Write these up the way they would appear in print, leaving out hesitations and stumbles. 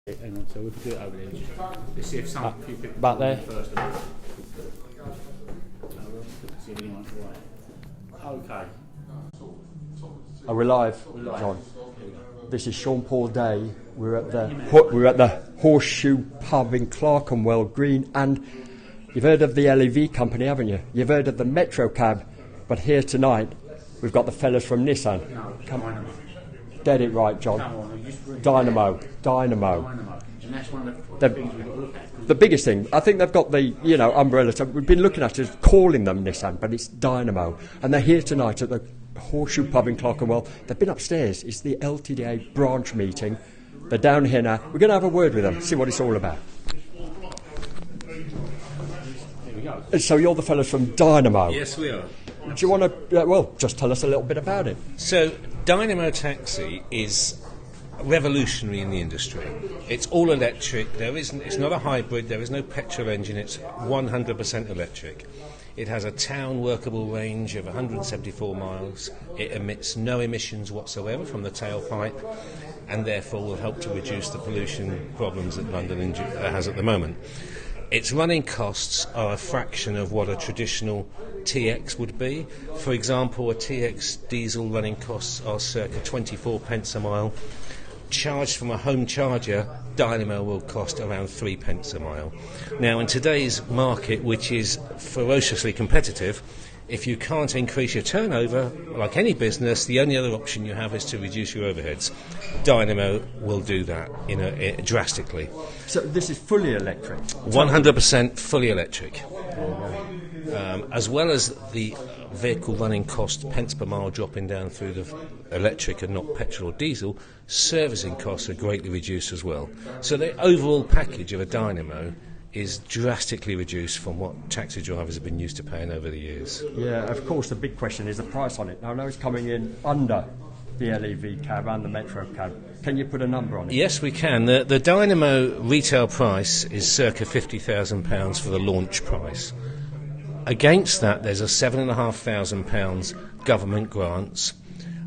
Hang on, so we can do it over there. Let's see if some few people back there. First. See if anyone's right. Okay. Are we live, John? This is Sean Paul Day. We're at the Horseshoe Pub in Clerkenwell Green, and you've heard of the LEV company, haven't you? You've heard of the Metro Cab, but here tonight we've got the fellas from Nissan. No, Dynamo. Get it right, John. Come on, Dynamo. And that's one of the things we've got to look at. The biggest thing, I think they've got the, umbrella. So we've been looking at it, calling them Nissan, but it's Dynamo. And they're here tonight at the Horseshoe Pub in Clerkenwell. They've been upstairs. It's the LTDA branch meeting. They're down here now. We're going to have a word with them, see what it's all about. Here we go. So you're the fellas from Dynamo. Yes, we are. Do you want to, just tell us a little bit about it. So, Dynamo Taxi is revolutionary in the industry. It's all electric. It's not a hybrid. There is no petrol engine. It's 100% electric. It has a town workable range of 174 miles. It emits no emissions whatsoever from the tailpipe, and therefore will help to reduce the pollution problems that London has at the moment. Its running costs are a fraction of what a traditional TX would be. For example, a TX diesel running costs are circa 24 pence a mile. Charged from a home charger, Dynamo will cost around 3 pence a mile. Now, in today's market, which is ferociously competitive, if you can't increase your turnover, like any business, the only other option you have is to reduce your overheads. Dynamo will do that drastically. So this is fully electric? 100% fully electric. As well as the vehicle running cost, pence per mile dropping down through the electric and not petrol or diesel, servicing costs are greatly reduced as well. So the overall package of a Dynamo is drastically reduced from what taxi drivers have been used to paying over the years. Yeah, of course, the big question is the price on it. Now, I know it's coming in under the LEV cab and the Metro cab. Can you put a number on it? Yes, we can. The Dynamo retail price is circa £50,000 for the launch price. Against that, there's a £7,500 government grants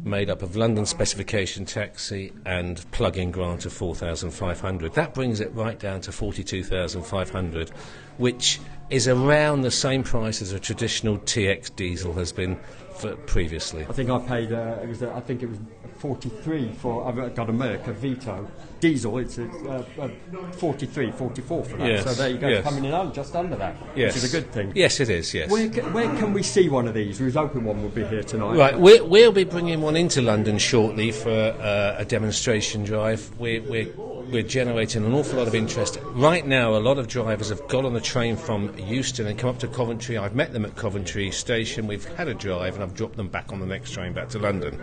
made up of London specification taxi and plug-in grant of £4,500. That brings it right down to £42,500, which is around the same price as a traditional TX diesel has been for previously. I think I paid. It was 43 for. I've got a Merc, a Vito diesel. It's 43, 44 for that. Yes, so there you go, yes. Coming in just under that, Yes. which is a good thing. Yes, it is. Yes. Where can we see one of these? We was hoping one would be here tonight. Right, we'll be bringing one into London shortly for a demonstration drive. We're generating an awful lot of interest. Right now, a lot of drivers have got on the train from Euston and come up to Coventry. I've met them at Coventry Station. We've had a drive and I've dropped them back on the next train back to London.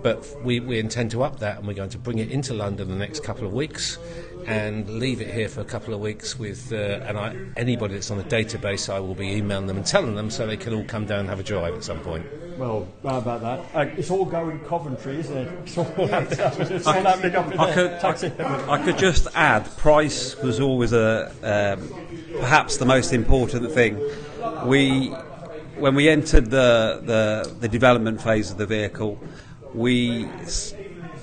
But we intend to up that, and we're going to bring it into London the next couple of weeks and leave it here for a couple of weeks with anybody that's on the database. I will be emailing them and telling them so they can all come down and have a drive at some point. Well, how about that? It's all going Coventry, isn't it? It's all happening up in there. I could just add, price was always perhaps the most important thing. When we entered the development phase of the vehicle, we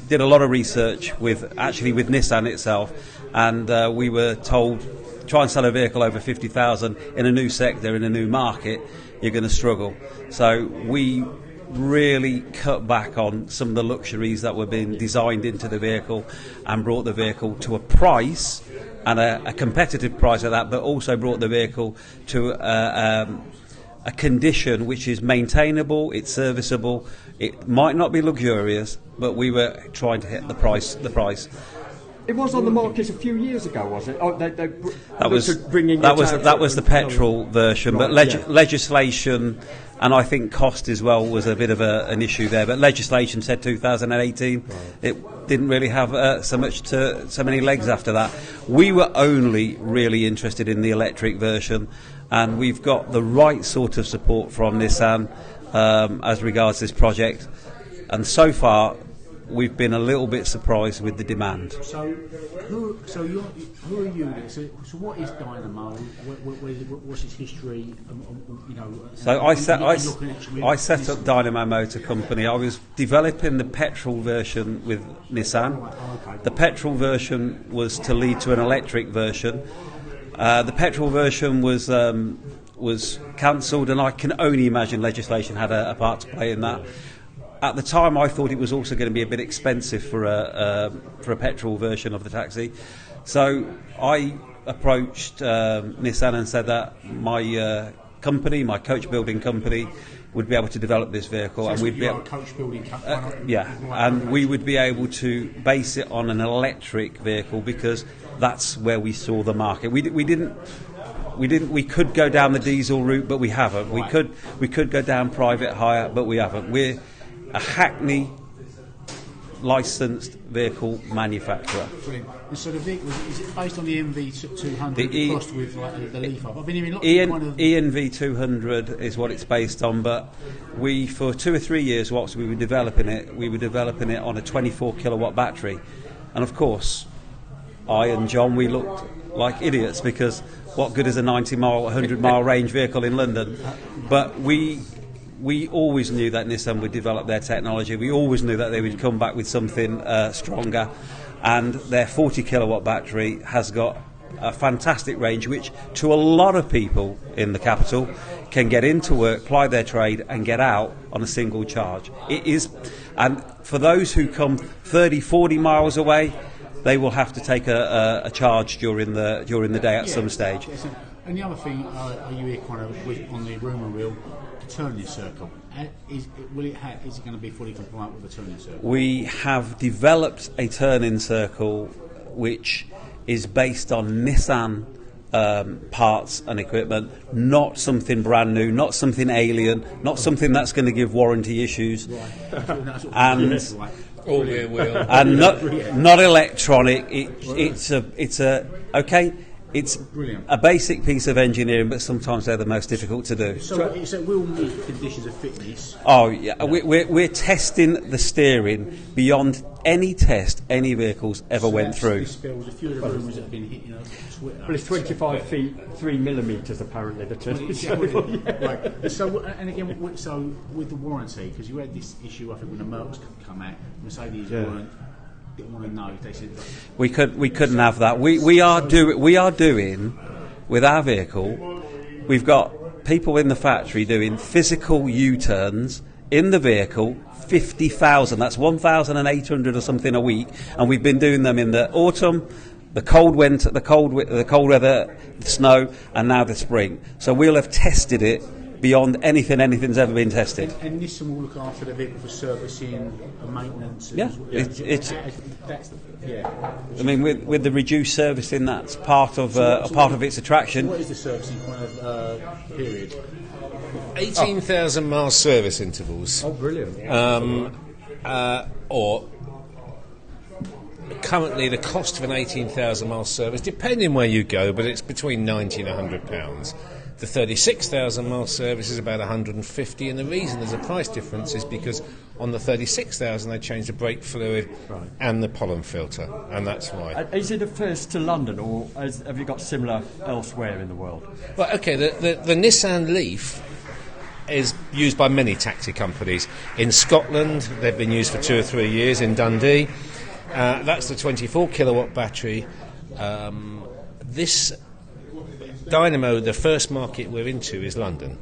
did a lot of research with Nissan itself, and we were told, try and sell a vehicle over 50,000 in a new sector, in a new market, you're going to struggle. So we really cut back on some of the luxuries that were being designed into the vehicle and brought the vehicle to a price, and a competitive price at that, but also brought the vehicle to a condition which is maintainable, it's serviceable. It might not be luxurious, but we were trying to hit the price. It was on the market a few years ago, was it? Oh, that was the petrol version, right, but legislation, and I think cost as well, was a bit of an issue there. But legislation said 2018. Right. It didn't really have so many legs after that. We were only really interested in the electric version, and we've got the right sort of support from Nissan as regards this project. And so far, we've been a little bit surprised with the demand. So who are you? So what is Dynamo? What's its history? So I set up Dynamo Motor Company. I was developing the petrol version with Nissan. Okay. The petrol version was to lead to an electric version. The petrol version was cancelled, and I can only imagine legislation had a part to play in that. At the time, I thought it was also going to be a bit expensive for a petrol version of the taxi. So I approached Nissan and said that my company, my coach building company, would be able to develop this vehicle, So and we'd be a coach building company. and we would be able to base it on an electric vehicle because that's where we saw the market. We could go down the diesel route, but we haven't. Right. We could go down private hire, but we haven't. We're a Hackney licensed vehicle manufacturer. Brilliant. And so the vehicle, is it based on the MV200 crossed with the Leaf up? I've been hearing lots of ENV200 is what it's based on, but we, for 2 or 3 years whilst we were developing it on a 24 kilowatt battery. And of course, I and John, we looked like idiots because what good is a 90-mile, 100-mile range vehicle in London? But we always knew that Nissan would develop their technology. We always knew that they would come back with something stronger. And their 40 kilowatt battery has got a fantastic range, which to a lot of people in the capital can get into work, ply their trade and get out on a single charge. It is, and for those who come 30, 40 miles away, they will have to take a charge during the day at some stage. And the other thing, are you here kind of on the rumour wheel, the turning circle? Is it going to be fully compliant with the turning circle? We have developed a turning circle which is based on Nissan parts and equipment, not something brand new, not something alien, not something that's going to give warranty issues, and all-rear wheel, and not electronic. It's brilliant. A basic piece of engineering, but sometimes they're the most difficult to do. So it will meet conditions of fitness. Oh yeah, we're testing the steering beyond any test any vehicles ever went through. A few of the rumours have been hit, Twitter. Well, it's 25 feet, 3 millimetres apparently, the turning circle. Right. So, and again, so with the warranty, because you had this issue, I think, when the Mercs come out, Mercedes didn't want to know. They said we couldn't have that. We are doing with our vehicle. We've got people in the factory doing physical U-turns in the vehicle. 50,000. That's 1,800 or something a week, and we've been doing them in the autumn, the cold winter, the cold weather, the snow, and now the spring. So we'll have tested it beyond anything's ever been tested. And Nissan will look after the vehicle for servicing and maintenance. Yeah, I mean, with the reduced servicing, that's part of its attraction. What is the servicing kind of period? 18,000 mile service intervals. Oh, brilliant. Or currently the cost of an 18,000 mile service, depending where you go, but it's between £90 and £100. The 36,000 mile service is about 150, and the reason there's a price difference is because on the 36,000 they changed the brake fluid and the pollen filter, and that's why. Is it a first to London, or have you got similar elsewhere in the world? Well, okay, the Nissan Leaf is used by many taxi companies. In Scotland, they've been used for 2 or 3 years in Dundee. That's the 24 kilowatt battery. This Dynamo, the first market we're into is London.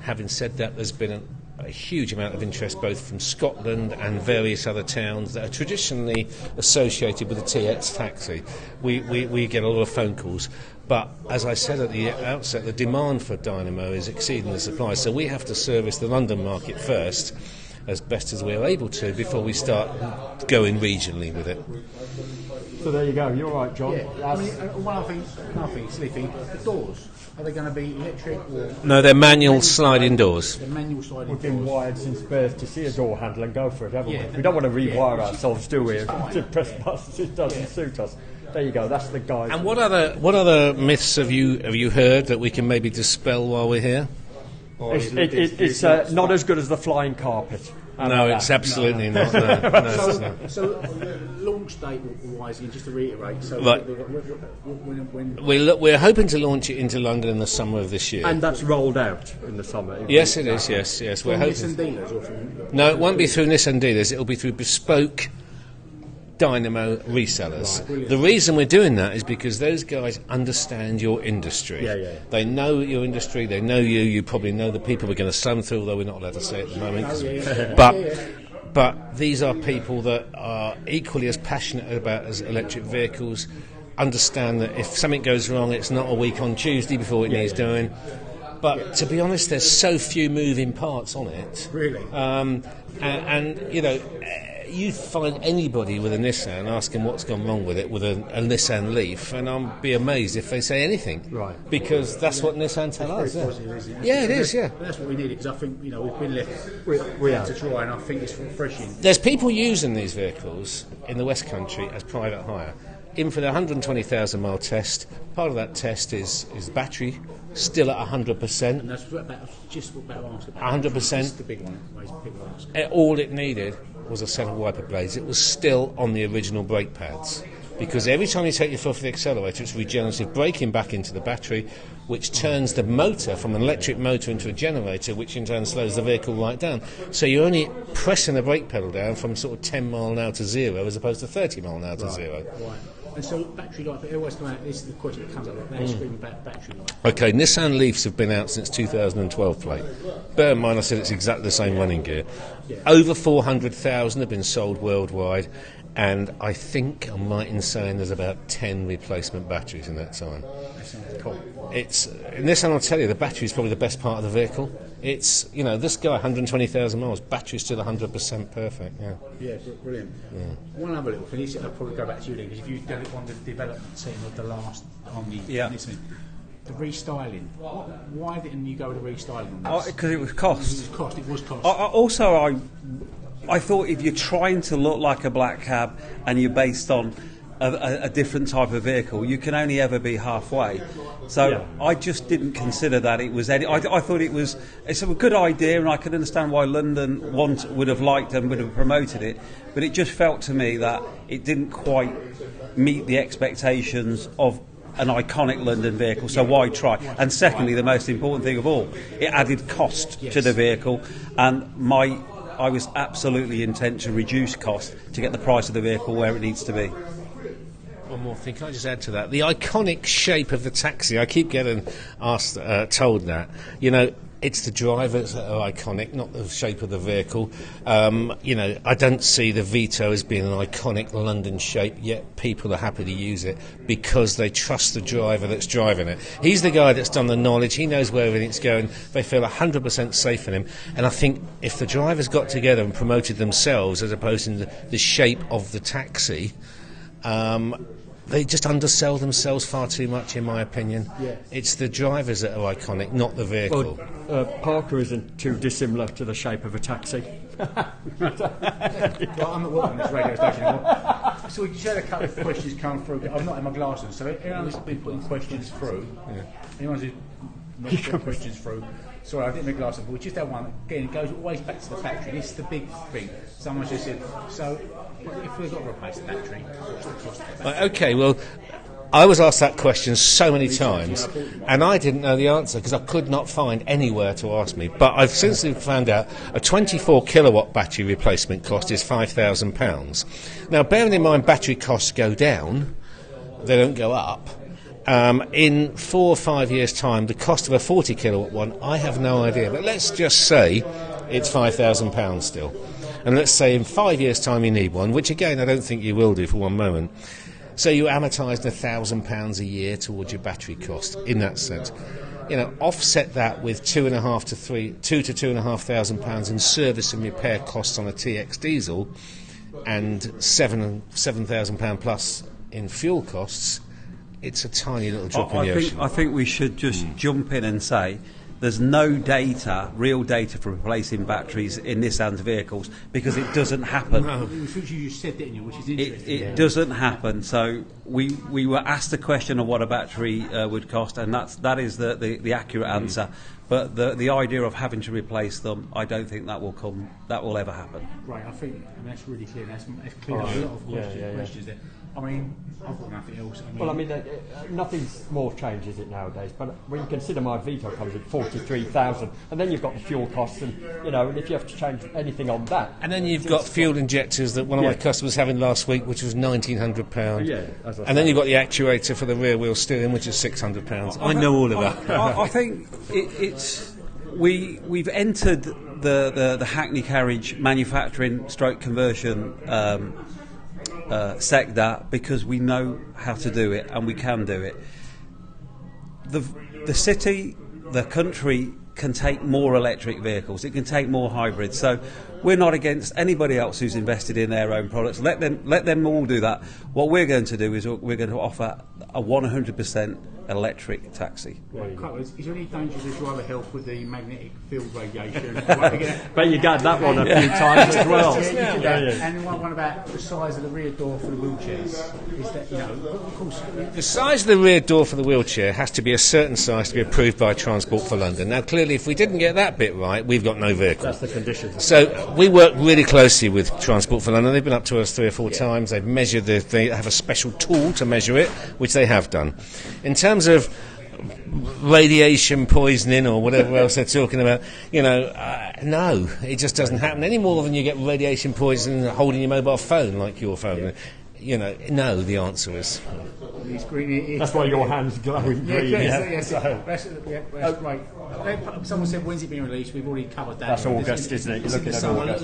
Having said that, there's been a huge amount of interest both from Scotland and various other towns that are traditionally associated with the TX taxi. We get a lot of phone calls, but as I said at the outset, the demand for Dynamo is exceeding the supply, so we have to service the London market first as best as we're able to before we start going regionally with it. So there you go. You're right, John. Yeah. I mean, one other thing, silly thing, the doors. Are they going to be electric or? No, they're manual sliding doors. They're manual sliding We've doors. been wired since birth to see a door handle and go for it, haven't Yeah. we? We don't want to rewire ourselves, do we? To press buttons, it doesn't suit us. There you go. That's the guy. And what other myths have you heard that we can maybe dispel while we're here? It's not as good as the flying carpet. No, it's absolutely not. No. So, launch date wise, just to reiterate. So, Right. when We're hoping to launch it into London in the summer of this year. And that's rolled out in the summer. Yes, it is. Yes. We're from Nissan hoping. dealers or from No, it won't be through Nissan dealers. It'll be through bespoke Dynamo resellers. Right, The reason we're doing that is because those guys understand your industry. Yeah. They know your industry. They know you. You probably know the people we're going to sum through, although we're not allowed to say it at the moment. 'Cause- But these are people that are equally as passionate about as electric vehicles. Understand that if something goes wrong, it's not a week on Tuesday before it needs doing. But to be honest, there's so few moving parts on it. Really? And you know, you find anybody with a Nissan, ask them what's gone wrong with it, with a Nissan Leaf, and I'll be amazed if they say anything. Right. Because that's what Nissan tell us. Yeah. positive, isn't it? Yeah, it is, yeah. That's what we needed, because I think, we've been left We are. to try, and I think it's refreshing. There's people using these vehicles in the West Country as private hire. In for the 120,000 mile test, part of that test is battery, still at 100%. And that's just what I asked about. 100%. That's the big one. People ask. All it needed was a set of wiper blades. It was still on the original brake pads, because every time you take your foot off the accelerator, it's regenerative braking back into the battery, which turns the motor from an electric motor into a generator, which in turn slows the vehicle right down. So you're only pressing the brake pedal down from sort of 10 mile an hour to 0 as opposed to 30 mile an hour to 0. Right. And so battery life, it always comes out, this is the question that comes up, they scream about battery life. Okay, Nissan Leafs have been out since 2012 plate. Bear in mind I said it's exactly the same running gear. Over 400,000 have been sold worldwide, and I think I'm right in saying there's about 10 replacement batteries in that time. Cool. It's Nissan, I'll tell you, the battery is probably the best part of the vehicle. It's, this guy, 120,000 miles, battery's still 100% perfect, yeah. Yeah, brilliant. One other little thing, I'll probably go back to you then, because if you've done it on the development team of the last, on the the restyling. Why didn't you go with the restyling on this? Because it was cost. It was cost. I thought if you're trying to look like a black cab and you're based on a different type of vehicle, you can only ever be halfway. So I just didn't consider that it was any. I thought it's a good idea, and I can understand why London would have liked and would have promoted it, but it just felt to me that it didn't quite meet the expectations of an iconic London vehicle, so why try? And secondly, the most important thing of all, it added cost to the vehicle, and I was absolutely intent to reduce cost to get the price of the vehicle where it needs to be. One more thing, can I just add to that? The iconic shape of the taxi, I keep getting told that. It's the drivers that are iconic, not the shape of the vehicle. I don't see the Vito as being an iconic London shape, yet people are happy to use it because they trust the driver that's driving it. He's the guy that's done the knowledge, he knows where everything's going, they feel 100% safe in him. And I think if the drivers got together and promoted themselves as opposed to the shape of the taxi, they just undersell themselves far too much, in my opinion. Yeah. It's the drivers that are iconic, not the vehicle. Well, Parker isn't too dissimilar to the shape of a taxi. Well, I'm not working on this radio station anymore. So we just had a couple of questions come through. I've not had my glasses, so everyone's been putting questions through. Anyone who's put questions through. Sorry, I didn't have my glasses, but we just had one. Again, it goes always back to the battery. This is the big thing. Someone just said, so if we've got to replace the battery, what's the cost of the battery? Okay, well, I was asked that question so many times, and I didn't know the answer because I could not find anywhere to ask me. But I've since found out a 24 kilowatt battery replacement cost is £5,000. Now, bearing in mind battery costs go down, they don't go up. In 4 or 5 years' time, the cost of a 40 kilowatt one, I have no idea. But let's just say it's £5,000 still. And let's say in 5 years' time you need one, which again I don't think you will do for one moment. So you amortised £1,000 a year towards your battery cost in that sense. Offset that with £2,500 to £2,500 in service and repair costs on a TX diesel, and £7,000 plus in fuel costs. It's a tiny little drop in the ocean. I think we should just jump in and say there's no data, real data for replacing batteries in Nissan's vehicles because it doesn't happen. Which you just said, didn't you? Which is interesting. It doesn't happen. So we were asked the question of what a battery would cost, and that is the accurate answer. But the idea of having to replace them, I don't think that will ever happen. Right, I think that's really clear. That's clear up a lot of questions there. I mean, I've got nothing else. Nothing's more changed, is it, nowadays? But when you consider my Vito comes at 43,000, and then you've got the fuel costs, and and if you have to change anything on that, and then you've got fuel injectors that one of my customers was having last week, which was £1,900. Yeah, and then you've got the actuator for the rear wheel steering, which is £600. I know all of that. I think we've entered the Hackney carriage manufacturing / conversion sector because we know how to do it and we can do it. The city, the country can take more electric vehicles. It can take more hybrids. So we're not against anybody else who's invested in their own products. Let them all do that. What we're going to do is we're going to offer a 100% electric taxi. Is there any danger to driver health with the magnetic field radiation? But you got that one a few times as well. And one about the size of the rear door for the wheelchairs. Is that, of course, the size of the rear door for the wheelchair has to be a certain size to be approved by Transport for London. Now, clearly, if we didn't get that bit right, we've got no vehicle. That's the condition. So we work really closely with Transport for London. They've been up to us 3 or 4 times. They've measured they have a special tool to measure it, which they have done. In terms of radiation poisoning or whatever else they're talking about, no, it just doesn't happen any more than you get radiation poisoning holding your mobile phone like your phone. No, the answer is. That's why your hand's glowing green. That's right. Someone said, when's it being released? We've already covered that. That's August, isn't it? You're looking at August.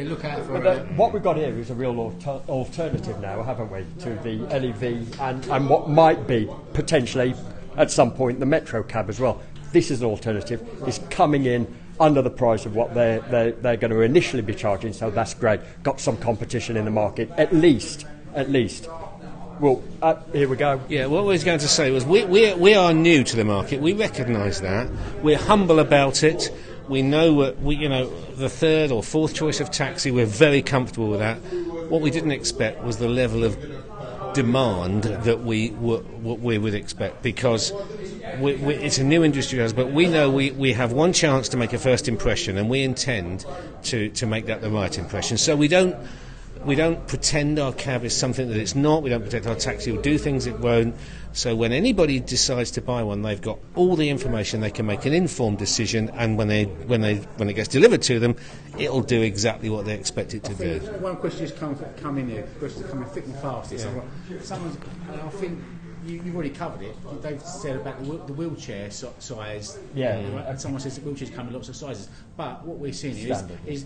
Look out for it. What we've got here is a real alternative now, haven't we, to the LEV and what might be potentially at some point the Metro cab as well. This is an alternative. It's coming in under the price of what they're going to initially be charging, so that's great. Got some competition in the market, at least. Well, here we go. Yeah, what I was going to say was we are new to the market. We recognise that. We're humble about it. We know the third or fourth choice of taxi. We're very comfortable with that. What we didn't expect was the level of demand that we would expect, because it's a new industry, but we know we have one chance to make a first impression, and we intend to make that the right impression. So we don't pretend our cab is something that it's not. We don't pretend our taxi will do things it won't. So when anybody decides to buy one, they've got all the information. They can make an informed decision, and when it gets delivered to them, it'll do exactly what they expect it to do. One question has come in here. Questions are coming thick and fast. I think you've already covered it. They've said about the wheelchair size. Yeah. And someone says that wheelchairs come in lots of sizes. But what we're seeing is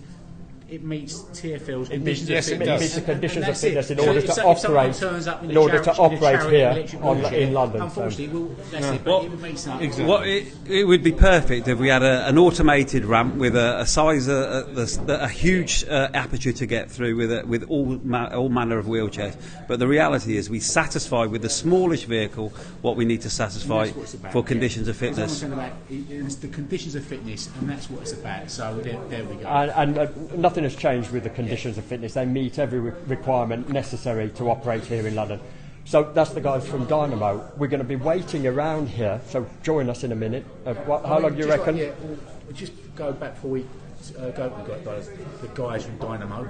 it meets TfL's conditions of fitness. It meets the conditions of fitness in order to operate here in London. Unfortunately, that's it. But it would make sense. Exactly. It would be perfect if we had an automated ramp with a size, a huge aperture to get through with all manner of wheelchairs. But the reality is, we satisfy with the smallest vehicle what we need to satisfy for conditions of fitness. It's the conditions of fitness, and that's what it's about. So there we go. And nothing has changed with the conditions of fitness. They meet every requirement necessary to operate here in London. So that's the guys from Dynamo. We're going to be waiting around here, so join us in a minute. How long do you reckon? We'll just go back before we go. We've got the guys from Dynamo.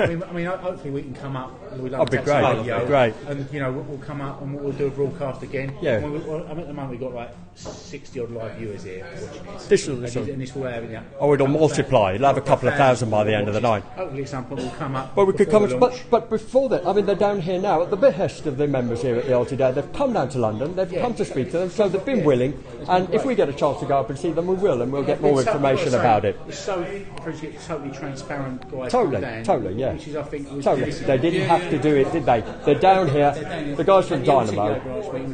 I mean, hopefully we can come up. That'd be great. And we'll come up and we'll do a broadcast again. Yeah. At the moment we've got like 60 odd live viewers here watching this. And this will have it'll multiply. It'll have a couple of thousand by the end of the night. Hopefully at some point we'll come up. Well, we could come, but before that, I mean, they're down here now at the behest of the members here at the LTD. They've come down to London. They've come to speak to them, so they've been willing. And if we get a chance to go up and see them, we will, and we'll get more information about it. It's so totally transparent, guys. Totally, yeah. Which is, I think, they didn't have to do it, did they? They're down here. The guys from Dynamo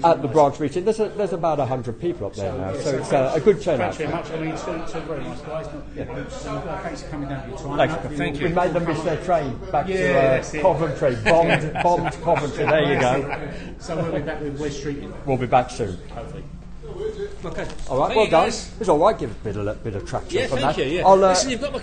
at the branch meeting. There's about 100 people up there now, so it's a good turnout. Thanks very much. I mean, so very nice guys. Thanks for coming down to your time. Thank you. We made them miss their train back to Coventry. Bombed Coventry. There you go. So we'll be back with West Street. We'll be back soon. Hopefully. Okay. All right, Thank well you, done. guys. It's all right. Give a bit of traction Yeah, from thank that. you. Yeah. I'll, Listen, you've got my